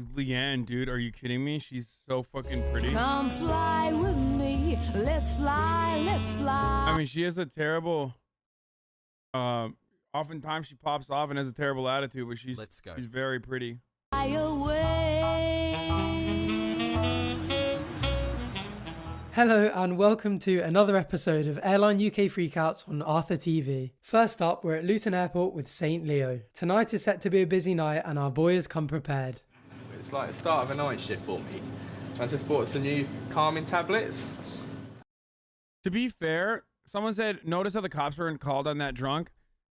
Leanne, dude, are you kidding me? She's so fucking pretty. Come fly with me. Let's fly, let's fly. I mean, she has a terrible. Oftentimes she pops off and has a terrible attitude, but she's very pretty. Fly away. Hello and welcome to another episode of Airline UK Freakouts on Arthur TV. First up, we're at Luton Airport with St. Leo. Tonight is set to be a busy night and our boy has come prepared. It's like the start of a night shift for me. I just bought some new calming tablets. To be fair, someone said, notice how the cops weren't called on that drunk.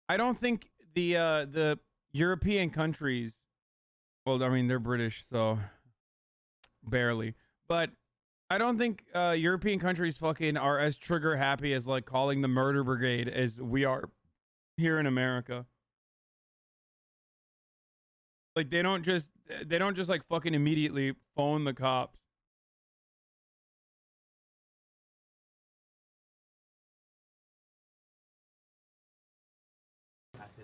I don't think the European countries, well, I mean, they're British, so barely. But I don't think European countries fucking are as trigger happy as like calling the murder brigade as we are here in America. Like they don't just like fucking immediately phone the cops.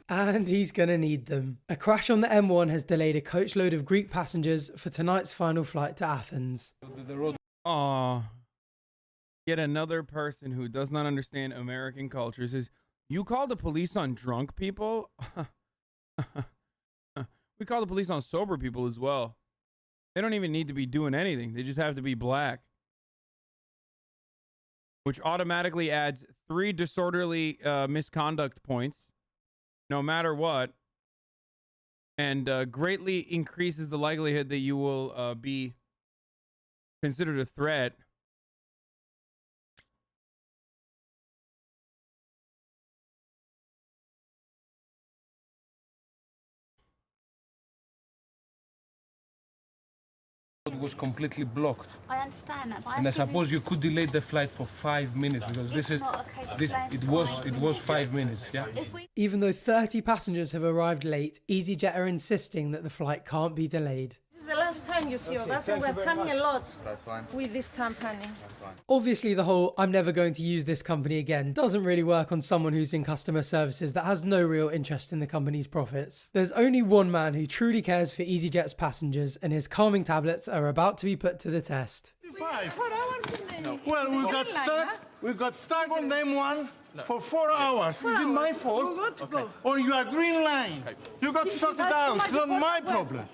And he's gonna need them. A crash on the M1 has delayed a coach load of Greek passengers for tonight's final flight to Athens. Aw. Yet another person who does not understand American culture says, you call the police on drunk people? We call the police on sober people as well. They don't even need to be doing anything. They just have to be black. Which automatically adds 3 disorderly misconduct points, no matter what. And greatly increases the likelihood that you will be considered a threat. Was completely blocked. I understand that, but And I suppose you could delay the flight for 5 minutes because it was 5 minutes, yeah. Even though 30 passengers have arrived late, EasyJet are insisting that the flight can't be delayed. This is the last time you see us, and we're coming a lot with this company. Obviously, the whole "I'm never going to use this company again" doesn't really work on someone who's in customer services that has no real interest in the company's profits. There's only one man who truly cares for EasyJet's passengers, and his calming tablets are about to be put to the test. Well, we got stuck on the M1 for 4 hours. Is it my fault? Or you are green line? You got sorted out. It's not my problem.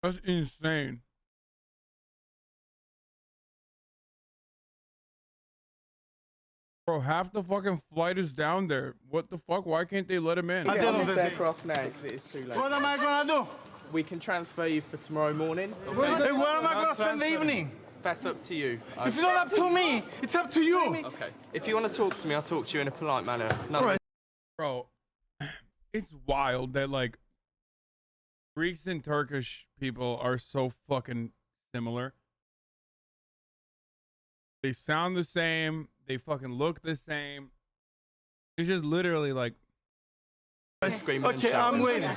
That's insane. Bro, half the fucking flight is down there. What the fuck? Why can't they let him in? Get on this aircraft now because it is too late. What am I gonna do? We can transfer you for tomorrow morning. Hey, where am I gonna spend the evening? That's up to you. It's not up to me. It's up to you. Okay. If you want to talk to me, I'll talk to you in a polite manner. No. Right. Bro, it's wild that like Greeks and Turkish people are so fucking similar. They sound the same. They fucking look the same. It's just literally like. Okay, I'm waiting.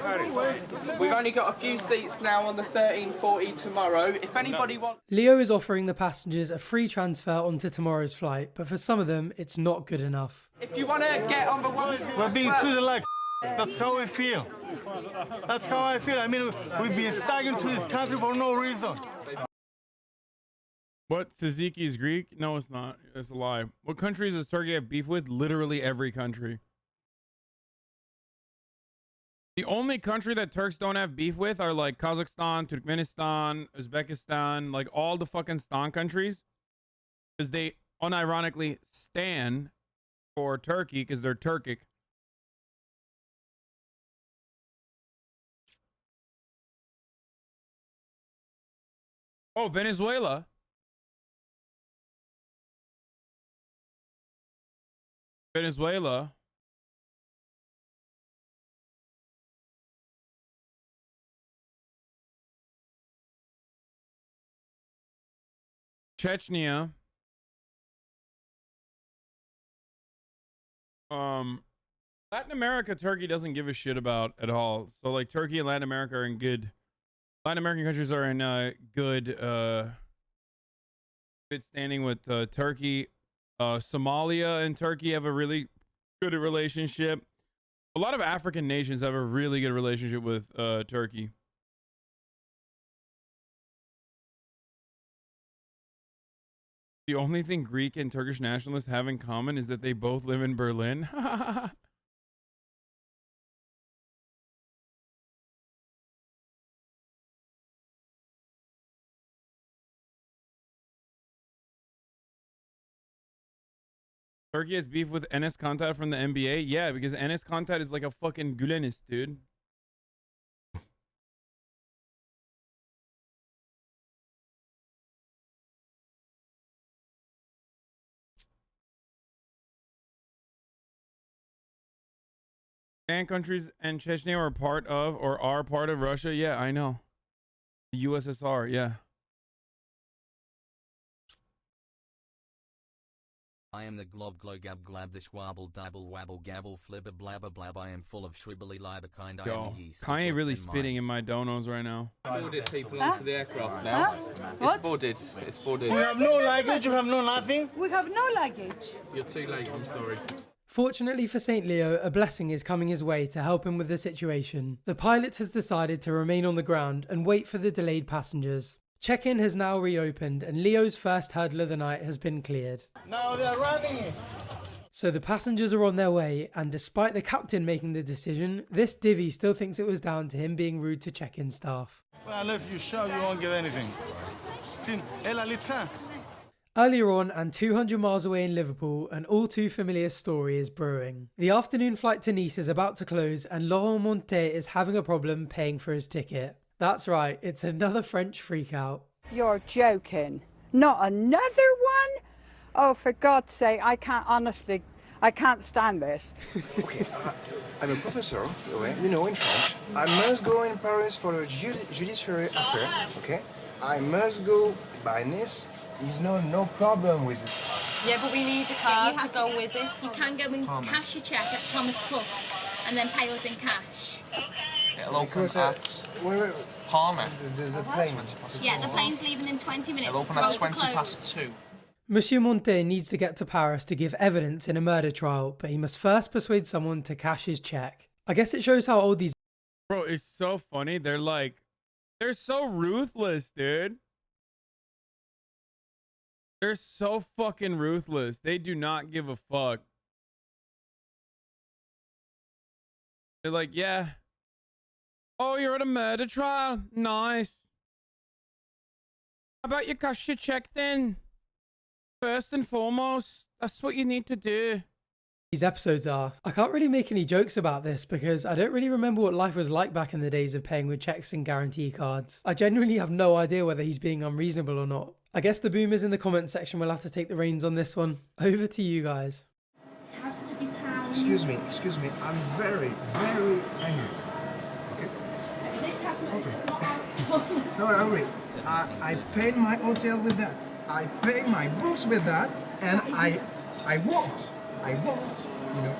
We've only got a few seats now on the 1340 tomorrow. If anybody wants... Leo is offering the passengers a free transfer onto tomorrow's flight, but for some of them, it's not good enough. If you want to get on the one... We're being treated like that's how we feel. That's how I feel. I mean, we've been stuck into this country for no reason. What? Tzatziki is Greek? No, it's not. It's a lie. What countries does Turkey have beef with? Literally every country. The only country that Turks don't have beef with are like Kazakhstan, Turkmenistan, Uzbekistan, like all the fucking Stan countries. Because they unironically stan for Turkey because they're Turkic. Oh, Venezuela. Venezuela. Chechnya. Latin America, Turkey doesn't give a shit about at all. So like Turkey and Latin America are in good. Latin American countries are in good standing with Turkey. Somalia and Turkey have a really good relationship. A lot of African nations have a really good relationship with Turkey. The only thing Greek and Turkish nationalists have in common is that they both live in Berlin. Turkey has beef with Enes Kanter from the NBA? Yeah, because Enes Kanter is like a fucking Gülenist, dude. Balkan countries and Chechnya are part of or are part of Russia? Yeah, I know. The USSR, yeah. I am the glob glow gab glab this wabble dabble wabble gabble flibber blabber blab. I am full of shribbly liber kind. I Yo, am the yeast. Kanye really spitting in my donos right now. Boarded people onto the aircraft now. It's boarded. It's boarded. We have no luggage, you have no nothing. We have no luggage. You're too late, I'm sorry. Fortunately for St. Leo, a blessing is coming his way to help him with the situation. The pilot has decided to remain on the ground and wait for the delayed passengers. Check-in has now reopened and Leo's first hurdle of the night has been cleared. Now they're running it. So the passengers are on their way, and despite the captain making the decision, this divvy still thinks it was down to him being rude to check-in staff. Unless you shout, you won't get anything. Sin, Ella Litza. Earlier on, and 200 miles away in Liverpool, an all too familiar story is brewing. The afternoon flight to Nice is about to close, and Laurent Montet is having a problem paying for his ticket. That's right, it's another French freakout. You're joking. Not another one? Oh, for God's sake, I can't stand this. Okay, I'm a professor, you know, in French. I must go in Paris for a judiciary affair, okay? I must go by Nice. There's no problem with this. Yeah, but we need a card to go with it. You can go and cash your cheque at Thomas Cook and then pay us in cash. It'll open at Palmer. The plane. Yeah, the plane's leaving in 20 minutes. It'll open at 20 past 2. Monsieur Montet needs to get to Paris to give evidence in a murder trial, but he must first persuade someone to cash his cheque. I guess it shows how old these... Bro, it's so funny. They're so ruthless, dude. They're so fucking ruthless. They do not give a fuck. They're like, yeah. Oh, you're at a murder trial? Nice. How about you cash your check then? First and foremost, that's what you need to do. These episodes are. I can't really make any jokes about this because I don't really remember what life was like back in the days of paying with checks and guarantee cards. I genuinely have no idea whether he's being unreasonable or not. I guess the boomers in the comment section will have to take the reins on this one. Over to you guys. It has to be pounds. Excuse me, I'm very, very angry. Okay? This is not No, I'm angry. I paid my hotel with that. I paid my books with that, and I want, you know,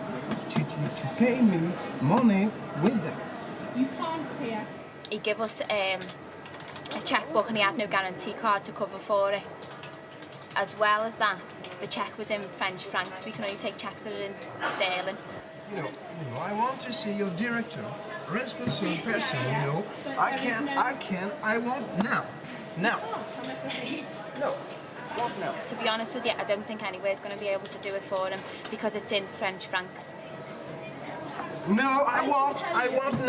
to pay me money with that. You can't here. He gave us a checkbook and he had no guarantee card to cover for it. As well as that, the cheque was in French francs. We can only take cheques that are in sterling. You know, I want to see your director, responsible person, you know. I want now. Now. I'm afraid. No. What now? To be honest with you, I don't think anywhere's going to be able to do it for him because it's in French francs. No, I want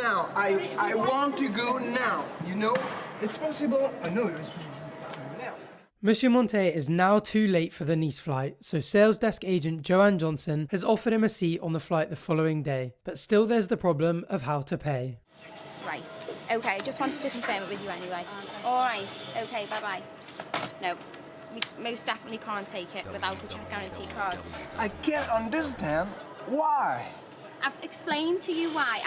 now. I want to go now. You know, it's possible. I know it's now. Monsieur Montet is now too late for the Nice flight, so sales desk agent Joanne Johnson has offered him a seat on the flight the following day. But still there's the problem of how to pay. Right. Okay, just wanted to confirm it with you anyway. All right. Okay, bye-bye. No, we most definitely can't take it without a check guarantee card. I can't understand why. I've explained to you why.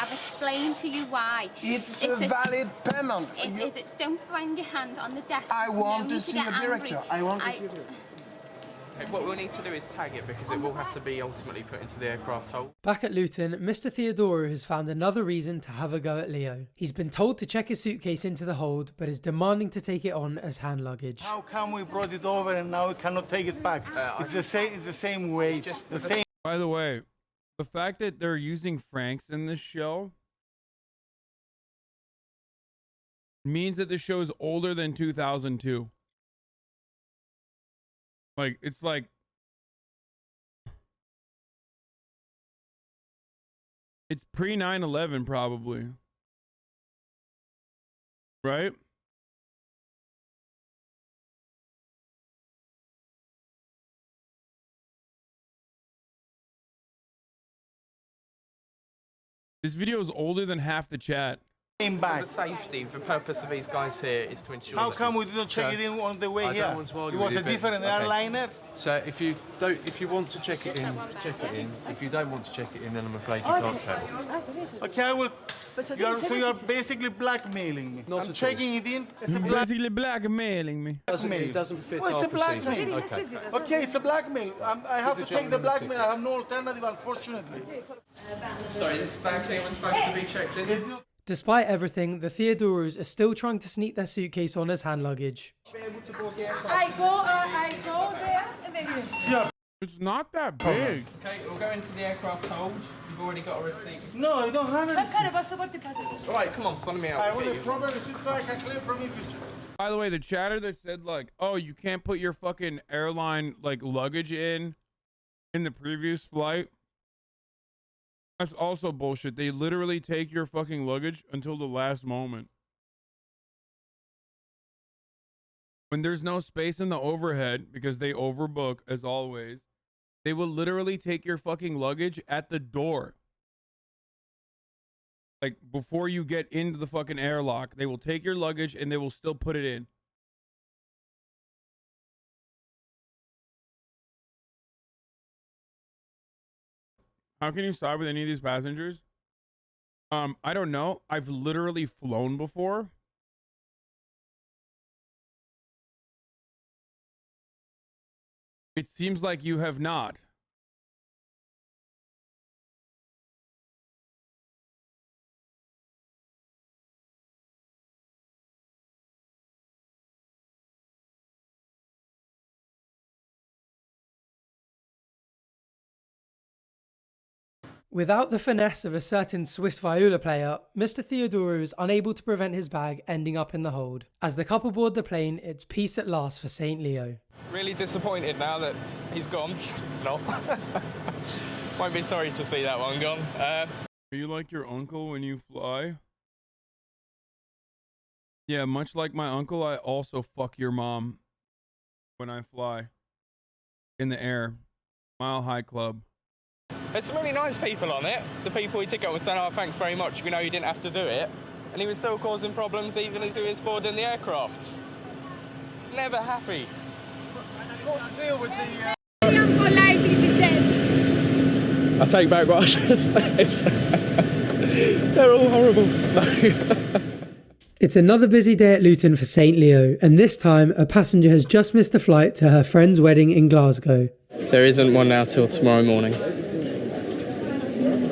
It's a valid payment. Is it? Don't bang your hand on the desk. I want No to see your director. I want to see your director. Okay, what we'll need to do is tag it because it will have to be ultimately put into the aircraft hold. Back at Luton, Mr. Theodoro has found another reason to have a go at Leo. He's been told to check his suitcase into the hold, but is demanding to take it on as hand luggage. How come we brought it over and now we cannot take it back? It's the same weight, the same. By the way, the fact that they're using francs in this show means that the show is older than 2002. Like, it's like, it's pre 9/11 probably. Right? This video is older than half the chat. For safety, the purpose of these guys here is to ensure. How come we didn't check it in on the way here? It was a different airliner. So if you want to check it in, check it in. If you don't want to check it in, then I'm afraid you can't travel. Okay, I will. You are basically blackmailing me. I'm checking it in. It's a Basically blackmailing me. It doesn't fit Well, it's our a blackmail. procedure. Okay, it's a blackmail. I have to take the blackmail. I have no alternative, unfortunately. Sorry, this bag here was supposed to be checked in. Despite everything, the Theodorus are still trying to sneak their suitcase on as hand luggage. I go there and then here. It's not that big. Okay, we'll go into the aircraft hold. You've already got a receipt. No, I don't have a receipt. All right, come on, follow me out. I want a proper receipt so I can claim from infantry. By the way, the chatter that said like, oh, you can't put your fucking airline like luggage in the previous flight. That's also bullshit. They literally take your fucking luggage until the last moment. When there's no space in the overhead, because they overbook as always, they will literally take your fucking luggage at the door. Like before you get into the fucking airlock, they will take your luggage and they will still put it in. How can you side with any of these passengers? I don't know. I've literally flown before. It seems like you have not. Without the finesse of a certain Swiss viola player, Mr. Theodoro is unable to prevent his bag ending up in the hold. As the couple board the plane, it's peace at last for St. Leo. Really disappointed now that he's gone. No. Won't be sorry to see that one gone. Are you like your uncle when you fly? Yeah, much like my uncle, I also fuck your mom when I fly in the air. Mile High Club. There's some really nice people on it. The people he took up were saying, oh, thanks very much, we know you didn't have to do it. And he was still causing problems even as he was boarding the aircraft. Never happy. What's the deal with the... I take back what I just said. They're all horrible. It's another busy day at Luton for St. Leo, and this time a passenger has just missed a flight to her friend's wedding in Glasgow. There isn't one now till tomorrow morning.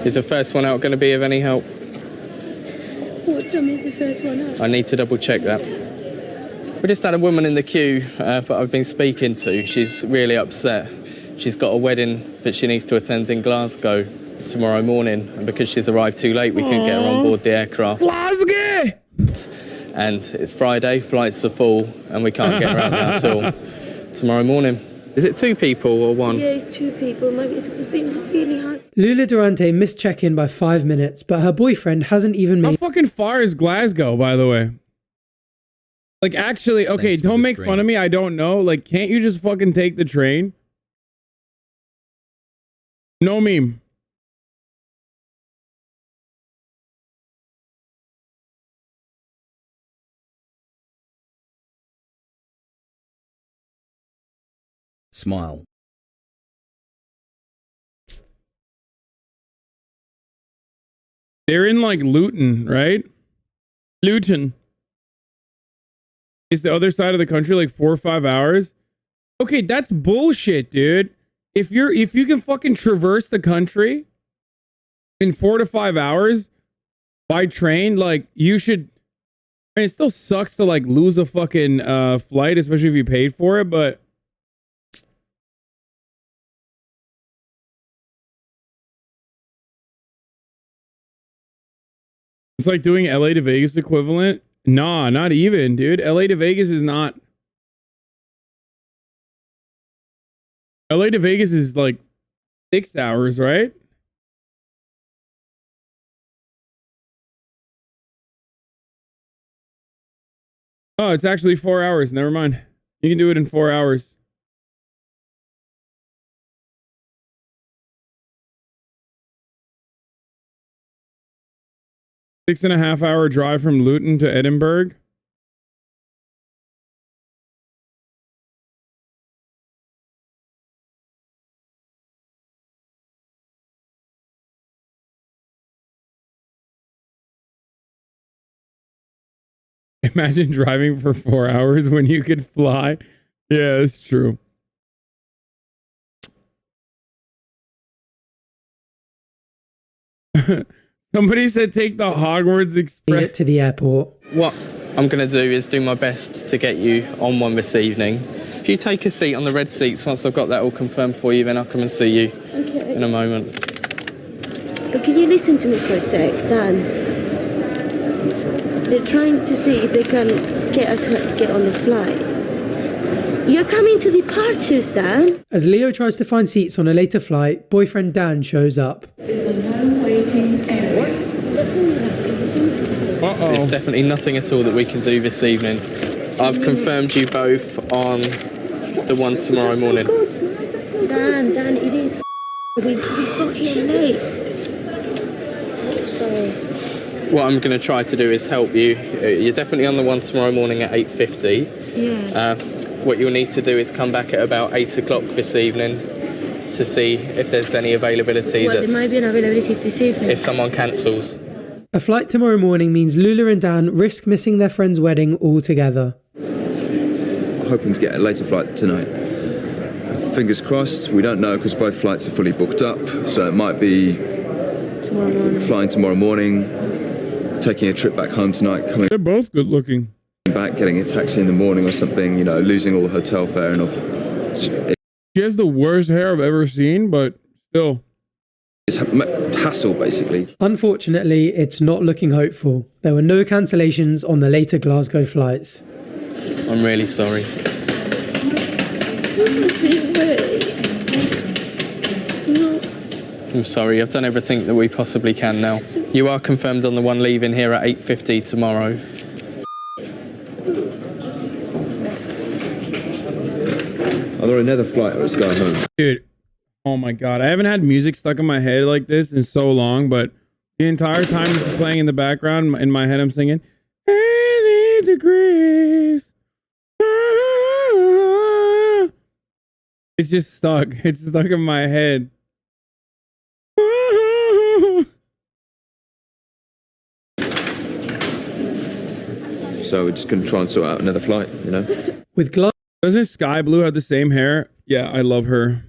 Is the first one out going to be of any help? What time is the first one out? I need to double check that. We just had a woman in the queue that I've been speaking to. She's really upset. She's got a wedding that she needs to attend in Glasgow tomorrow morning, and because she's arrived too late, we couldn't get her on board the aircraft. Glasgow! And it's Friday, flights are full, and we can't get her out there until tomorrow morning. Is it 2 people or 1? Yeah, it's 2 people. Maybe it's been really hard. Lula Durante missed check-in by 5 minutes, but her boyfriend hasn't even made... How fucking far is Glasgow, by the way? Like, actually, okay, don't make fun of me. I don't know. Like, can't you just fucking take the train? No meme. Smile. They're in like Luton, right? Luton. Is the other side of the country like 4 or 5 hours? Okay, that's bullshit, dude. If you can fucking traverse the country in 4 to 5 hours by train, like you should. I mean, it still sucks to like lose a fucking flight, especially if you paid for it, but it's like doing LA to Vegas equivalent. Nah, not even, dude. LA to Vegas is not. LA to Vegas is like 6 hours, right? Oh, it's actually 4 hours. Never mind. You can do it in 4 hours. Six-and-a-half-hour drive from Luton to Edinburgh. Imagine driving for 4 hours when you could fly. Yeah, it's true. Somebody said take the Hogwarts Express to the airport. What I'm going to do is do my best to get you on one this evening. If you take a seat on the red seats, once I've got that all confirmed for you, then I'll come and see you in a moment. But can you listen to me for a sec, Dan? They're trying to see if they can get on the flight. You're coming to departures, Dan. As Leo tries to find seats on a later flight, boyfriend Dan shows up. There's definitely nothing at all that we can do this evening. I've confirmed you both on the one tomorrow morning. Dan, it is we got here late. Sorry. What I'm going to try to do is help you. You're definitely on the one tomorrow morning at 8:50. Yeah. What you'll need to do is come back at about 8 o'clock this evening to see if there's any availability. Well, there might be an availability this evening. If someone cancels. A flight tomorrow morning means Lula and Dan risk missing their friend's wedding altogether. I'm hoping to get a later flight tonight. Fingers crossed. We don't know because both flights are fully booked up. So it might be flying tomorrow morning, taking a trip back home tonight. They're both good looking. Back, getting a taxi in the morning or something, you know, losing all the hotel fare and all. She has the worst hair I've ever seen, but still. It's hassle, basically. Unfortunately, it's not looking hopeful. There were no cancellations on the later Glasgow flights. I'm really sorry. I'm sorry, I've done everything that we possibly can now. You are confirmed on the one leaving here at 8:50 tomorrow. Are there another flight or is going home? Dude, oh my god, I haven't had music stuck in my head like this in so long, but the entire time this is playing in the background, in my head I'm singing 80 degrees. It's just stuck. It's stuck in my head. So we're just going to try and sort out another flight, you know? With Doesn't Sky Blue have the same hair? Yeah, I love her.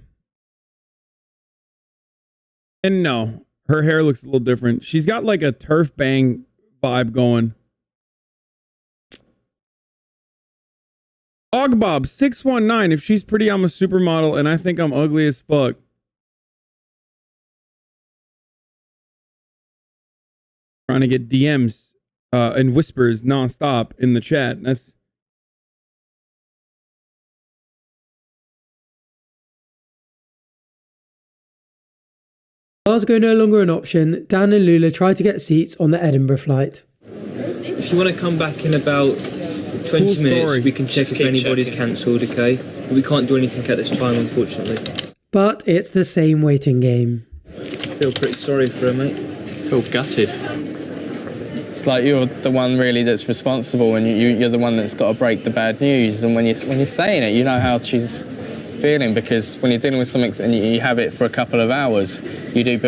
And no, her hair looks a little different. She's got like a turf bang vibe going. Ogbob 619. If she's pretty, I'm a supermodel, and I think I'm ugly as fuck. Trying to get DMs and whispers nonstop in the chat. That's Glasgow no longer an option. Dan and Lula try to get seats on the Edinburgh flight. If you want to come back in about 20 minutes, we can check if anybody's cancelled, okay? But we can't do anything at this time, unfortunately. But it's the same waiting game. I feel pretty sorry for her, mate. I feel gutted. It's like you're the one really that's responsible, and you're the one that's got to break the bad news. And when you're saying it, you know how she's feeling, because when you're dealing with something and you have it for a couple of hours, you do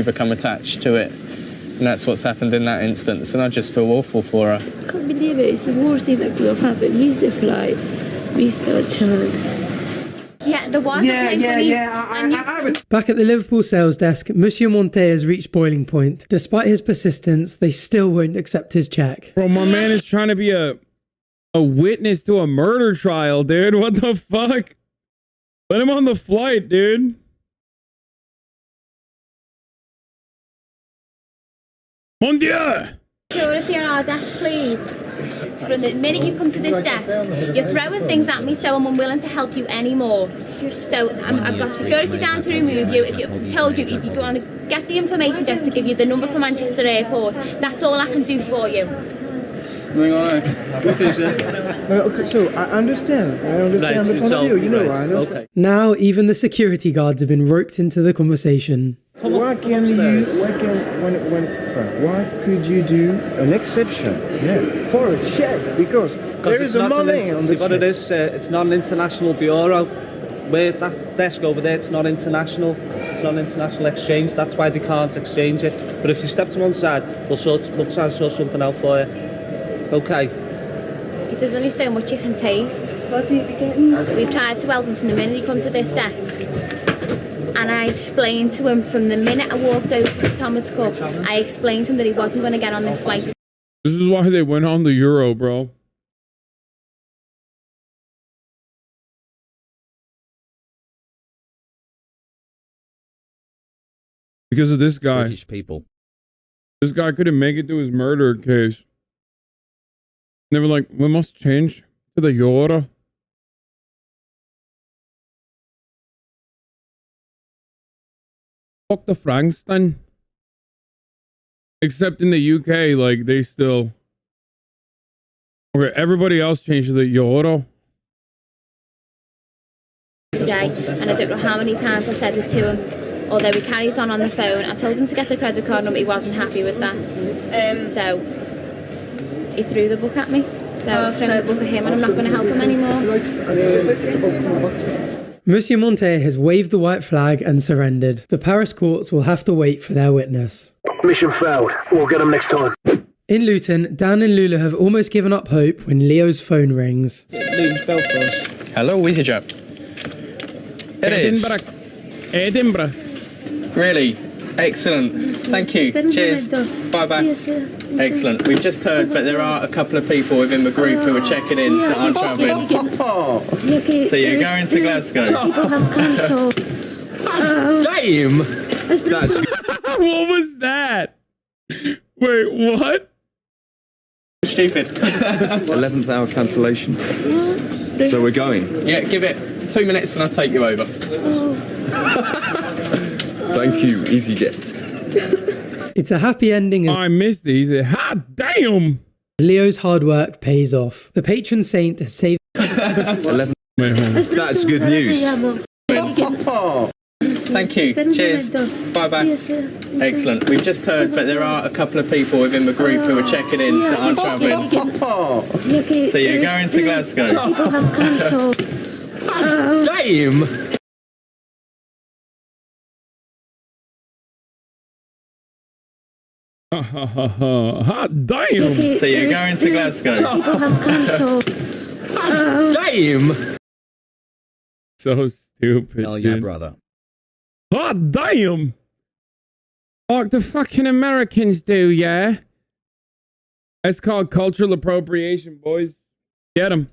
become attached to it. And that's what's happened in that instance, and I just feel awful for her. I can't believe it. It's the worst thing that could have happened. Miss the flight. Miss that chance. Yeah, there was Back at the Liverpool sales desk, Monsieur Monte has reached boiling point. Despite his persistence, they still won't accept his check. Bro, my man is trying to be a witness to a murder trial, dude. What the fuck? Let him on the flight, dude. Mon Dieu! Security on our desk, please. So from the minute you come to this desk, you're throwing things at me, so I'm unwilling to help you anymore. So I've got security down to remove you. If you've told you, if you want to get the information desk to give you the number for Manchester Airport, that's all I can do for you. Okay, so I understand the point of view, you know, I understand. Okay. Now even the security guards have been roped into the conversation. Why could you do an exception for a check? Because there is a money on the check. What it is, it's not an international bureau. Where that desk over there, it's not international. It's not an international exchange. That's why they can't exchange it. But if you step to one side, we'll try and sort something out for you. Okay. There's only so much you can take. What are you getting? We've tried to help him from the minute he come to this desk. And I explained to him from the minute I walked over to Thomas Cook, I explained to him that he wasn't going to get on this flight. This is why they went on the Euro, bro. Because of this guy. British people. This guy couldn't make it to his murder case. They were like, we must change to the Euro. Fuck the francs then. Except in the UK, like, they still... Okay, everybody else changed to the Euro. Today, and I don't know how many times I said it to him. Although we carried on the phone, I told him to get the credit card number. He wasn't happy with that. So he threw the book at me. So I've thrown the book at him, and I'm not going to help him anymore. Monsieur Monte has waved the white flag and surrendered. The Paris courts will have to wait for their witness. Mission failed. We'll get them next time. In Luton, Dan and Lula have almost given up hope when Leo's phone rings. Luton's bell for us. Hello, EasyJet. It is. Edinburgh. Really? Excellent. Thank you. Cheers. Bye-bye. Excellent. We've just heard that there are a couple of people within the group who are checking in that aren't travelling. So you're going to Glasgow? Damn! That's... What was that? Wait, what? Stupid. 11th hour cancellation. So we're going. Yeah, give it 2 minutes and I'll take you over. Thank you, EasyJet. It's a happy ending as... I missed these. Hot damn! Leo's hard work pays off. The patron saint has saved... 11. That's good news. Thank you. Cheers. Bye-bye. Excellent. We've just heard that there are a couple of people within the group who are checking in that aren't travelling. So you're going to Glasgow? Damn! Hot damn! So you're going to Glasgow? Damn! So stupid. Hell yeah, dude. brother. Hot damn! Like the fucking Americans do, yeah? That's called cultural appropriation, boys. Get them.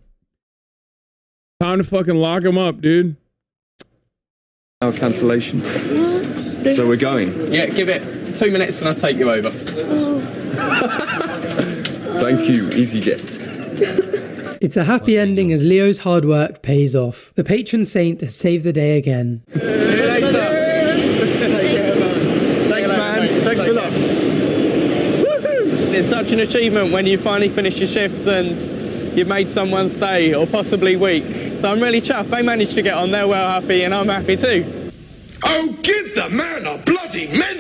Time to fucking lock them up, dude. Our cancellation. So we're going. Yeah, give it 2 minutes and I'll take you over. Thank you, EasyJet. It's a happy ending as Leo's hard work pays off. The patron saint has saved the day again. Thanks, man. Thanks a lot. It's such an achievement when you finally finish your shift and you've made someone's day or possibly week. So I'm really chuffed. They managed to get on. They're well happy and I'm happy too. Oh, give the man a bloody medal!